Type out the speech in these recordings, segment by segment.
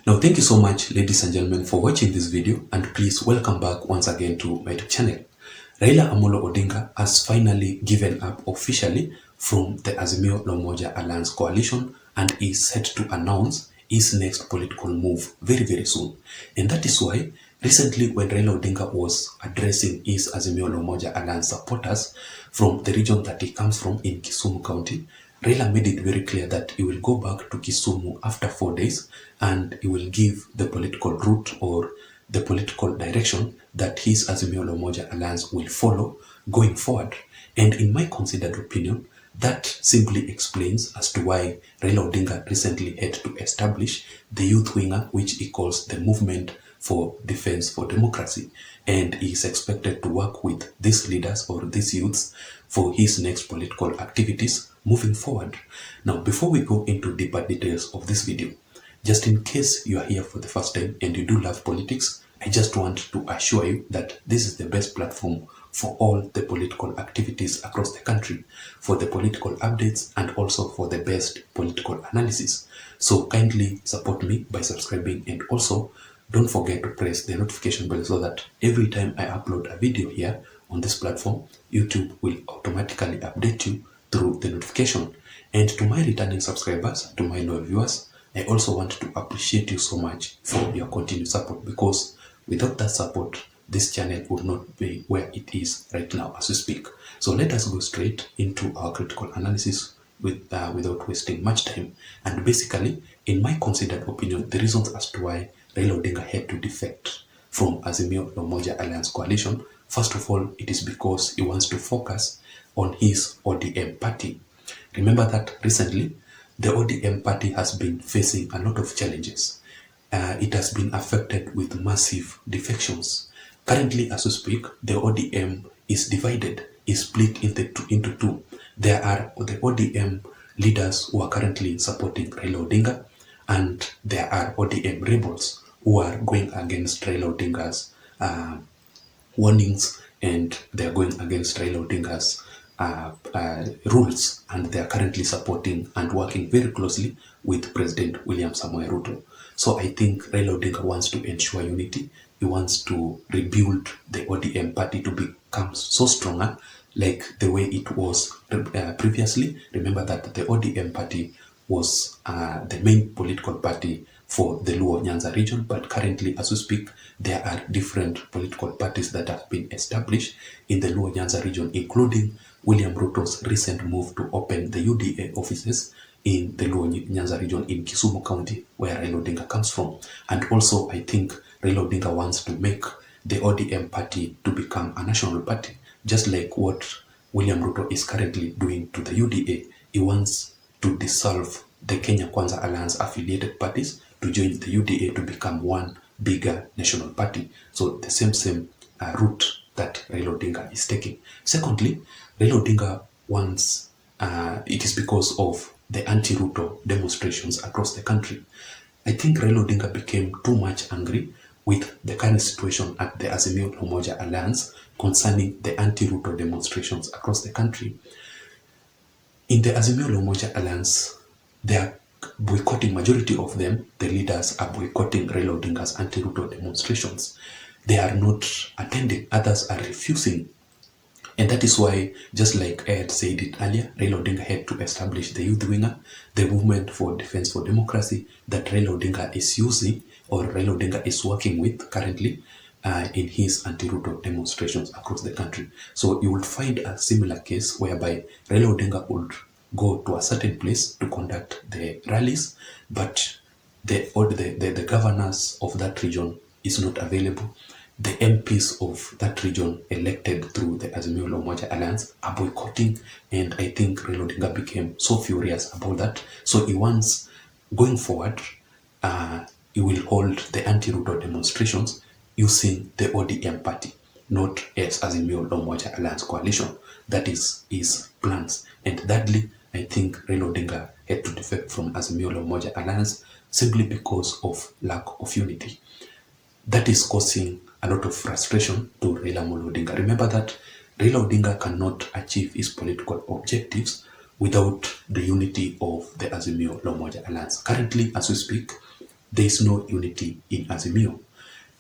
Now, thank you so much, ladies and gentlemen, for watching this video, and please welcome back once again to my channel. Raila Amolo Odinga has finally given up officially from the Azimio Lomoja Alliance coalition and is set to announce his next political move very, very soon. And that is why recently when Raila Odinga was addressing his Azimio Lomoja Alliance supporters from the region that he comes from in Kisumu County, Raila made it very clear that he will go back to Kisumu after 4 days and he will give the political route or the political direction that his Azimio Lomoja Alliance will follow going forward. And in my considered opinion, that simply explains as to why Raila Odinga recently had to establish the youth winger, which he calls the Movement for Defense for Democracy. And he is expected to work with these leaders or these youths for his next political activities moving forward. Now, before we go into deeper details of this video, just in case you are here for the first time and you do love politics, I just want to assure you that this is the best platform for all the political activities across the country, for the political updates and also for the best political analysis. So kindly support me by subscribing, and also don't forget to press the notification bell so that every time I upload a video here on this platform, YouTube will automatically update you through the notification. And to my returning subscribers, to my loyal viewers, I also want to appreciate you so much for your continued support, because without that support, this channel would not be where it is right now as we speak. So let us go straight into our critical analysis without wasting much time. And basically, in my considered opinion, the reasons as to why Raila Odinga had to defect from Azimio Lomoja Alliance coalition, first of all, it is because he wants to focus on his ODM party. Remember that recently, the ODM party has been facing a lot of challenges. It has been affected with massive defections. Currently, as we speak, the ODM is divided, is split into two. There are the ODM leaders who are currently supporting Raila Odinga, and there are ODM rebels who are going against Raila Odinga's warnings, and they are going against Raila Odinga's rules, and they are currently supporting and working very closely with President William Samoei Ruto. So I think Raila Odinga wants to ensure unity. He wants to rebuild the ODM party to become so stronger like the way it was previously. Remember that the ODM party was the main political party for the Luo Nyanza region, but currently as we speak, there are different political parties that have been established in the Luo Nyanza region, including William Ruto's recent move to open the UDA offices in the Luo Nyanza region in Kisumu County, where Raila Odinga comes from. And also, I think Raila Odinga wants to make the ODM party to become a national party, just like what William Ruto is currently doing to the UDA. He wants to dissolve the Kenya Kwanza Alliance affiliated parties to join the UDA to become one bigger national party. So the same route that Raila Odinga is taking. Secondly, Raila Odinga wants, it is because of the anti-Ruto demonstrations across the country. I think Raila Odinga became too much angry with the current situation at the Azimio Lomoja Alliance concerning the anti-Ruto demonstrations across the country. In the Azimio Lomoja Alliance, they are boycotting, majority of them, the leaders are boycotting Raila Odinga's anti-Ruto demonstrations. They are not attending, others are refusing. And that is why, just like I had said it earlier, Raila Odinga had to establish the youth winger, the Movement for Defense for Democracy, that Raila Odinga is using, or Raila Odinga is working with currently in his anti-Ruto demonstrations across the country. So you will find a similar case whereby Raila Odinga would go to a certain place to conduct the rallies, but the governors of that region is not available. The MPs of that region elected through the Azimio Lomoja Alliance are boycotting, and I think Raila Odinga became so furious about that. So he wants, going forward, he will hold the anti-Ruto demonstrations using the ODM party, not as Azimio Lomoja Alliance coalition. That is his plans. And thirdly, I think Raila Odinga had to defect from Azimio Lomoja Alliance simply because of lack of unity. That is causing a lot of frustration to Raila Amolo Odinga. Remember that Raila Odinga cannot achieve his political objectives without the unity of the Azimio Lomoja Alliance. Currently, as we speak, there is no unity in Azimio.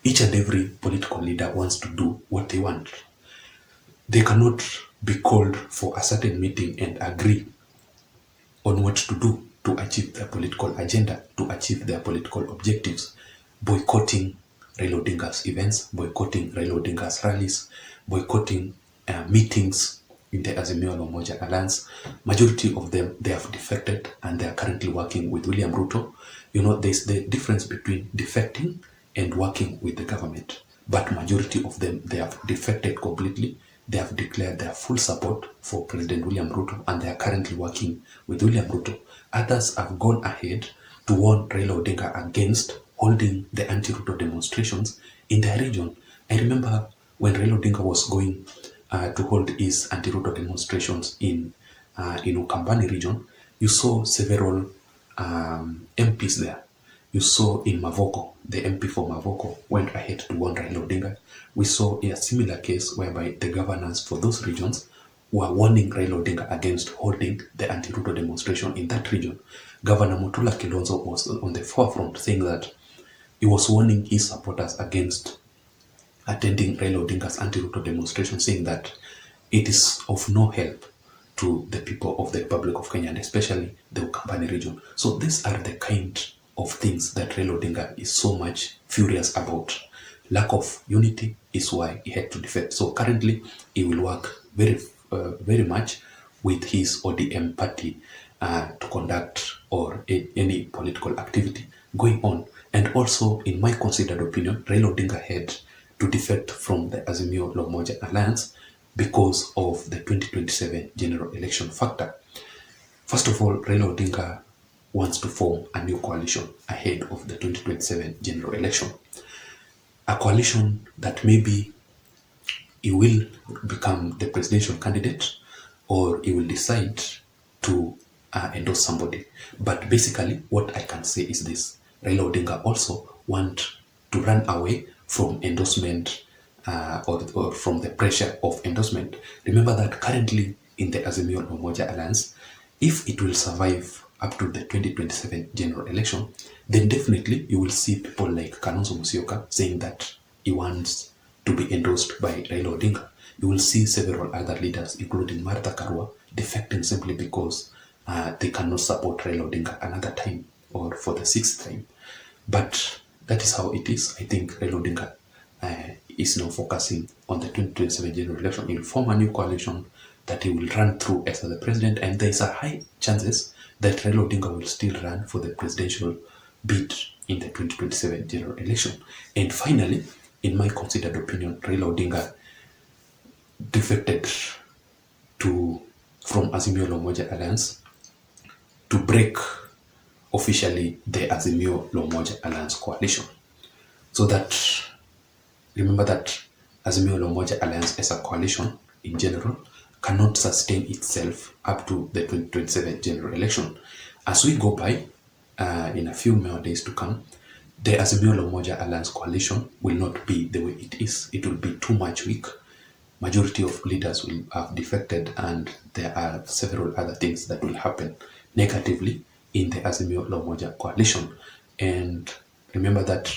Each and every political leader wants to do what they want. They cannot be called for a certain meeting and agree on what to do to achieve their political agenda, to achieve their political objectives, boycotting Raila Odinga's events, boycotting Raila Odinga's rallies, boycotting meetings in the Azimio la Umoja Alliance. Majority of them, they have defected and they are currently working with William Ruto. You know, there's the difference between defecting and working with the government. But majority of them, they have defected completely. They have declared their full support for President William Ruto and they are currently working with William Ruto. Others have gone ahead to warn Raila Odinga against holding the anti-Ruto demonstrations in their region. I remember when Raila Odinga was going to hold his anti-Ruto demonstrations in Ukambani region, you saw several MPs there. You saw in Mavoko, the MP for Mavoko went ahead to warn Raila Odinga. We saw a similar case whereby the governors for those regions were warning Raila Odinga against holding the anti-Ruto demonstration in that region. Governor Mutula Kilonzo was on the forefront saying that he was warning his supporters against attending Raila Odinga's anti-Ruto demonstration, saying that it is of no help to the people of the Republic of Kenya and especially the Ukambani region. So these are the kind of things that Raila Odinga is so much furious about. Lack of unity is why he had to defect. So currently, he will work very much with his ODM party to conduct or any political activity going on. And also, in my considered opinion, Raila Odinga had to defect from the Azimio la Umoja Alliance because of the 2027 general election factor. First of all, Raila Odinga wants to form a new coalition ahead of the 2027 general election. A coalition that maybe he will become the presidential candidate or he will decide to endorse somebody. But basically, what I can say is this. Raila Odinga also wants to run away from endorsement or from the pressure of endorsement. Remember that currently in the Azimio la Umoja Alliance, if it will survive up to the 2027 general election, then definitely you will see people like Kalonzo Musyoka saying that he wants to be endorsed by Raila Odinga. You will see several other leaders, including Martha Karua, defecting simply because they cannot support Raila Odinga another time or for the sixth time. But that is how it is. I think Raila Odinga is now focusing on the 2027 general election. He will form a new coalition that he will run through as the president, and there is a high chances that Raila Odinga will still run for the presidential bid in the 2027 general election. And finally, in my considered opinion, Raila Odinga defected from Azimio la Umoja Alliance to break officially the Azimio la Umoja Alliance coalition. So that, remember that Azimio la Umoja Alliance as a coalition in general cannot sustain itself up to the 2027 general election. As we go by, in a few more days to come, the Azimio la Umoja Alliance coalition will not be the way it is. It will be too much weak. Majority of leaders will have defected, and there are several other things that will happen negatively in the Azimio la Umoja coalition. And remember that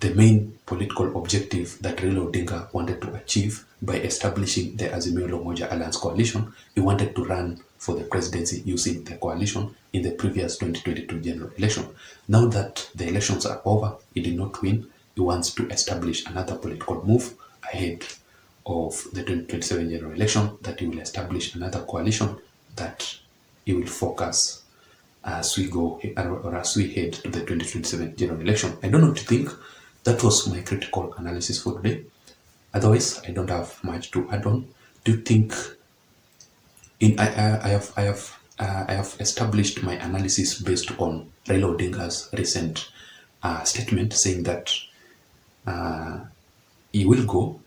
the main political objective that Raila Odinga wanted to achieve by establishing the Azimio la Umoja Alliance coalition, he wanted to run for the presidency using the coalition in the previous 2022 general election. Now that the elections are over, he did not win. He wants to establish another political move ahead of the 2027 general election, that he will establish another coalition that he will focus as we go or as we head to the 2027 general election. I don't know what you think. That was my critical analysis for today. Otherwise, I don't have much to add on. Do you think I have established my analysis based on Raila Odinga's recent statement saying that he will go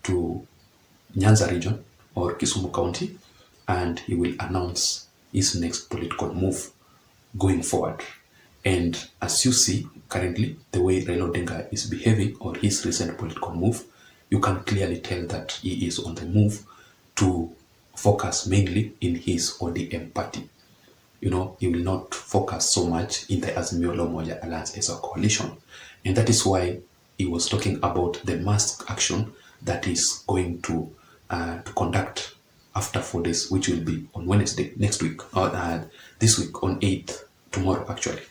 to Nyanza region or Kisumu County and he will announce his next political move going forward. And as you see currently, the way Raila Odinga is behaving or his recent political move, you can clearly tell that he is on the move to focus mainly in his ODM party. he will not focus so much in the Azimio La Umoja Alliance as a coalition. And that is why he was talking about the mass action that is going to conduct after 4 days, which will be on Wednesday next week, or this week on 8th, tomorrow actually.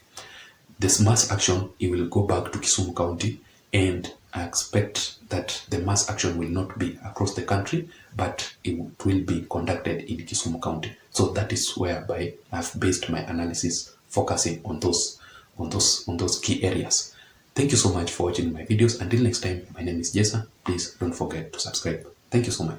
This mass action, he will go back to Kisumu County, and I expect that the mass action will not be across the country, but it will be conducted in Kisumu County. So that is whereby I've based my analysis, focusing on those key areas. Thank you so much for watching my videos. Until next time, my name is Json. Please don't forget to subscribe. Thank you so much.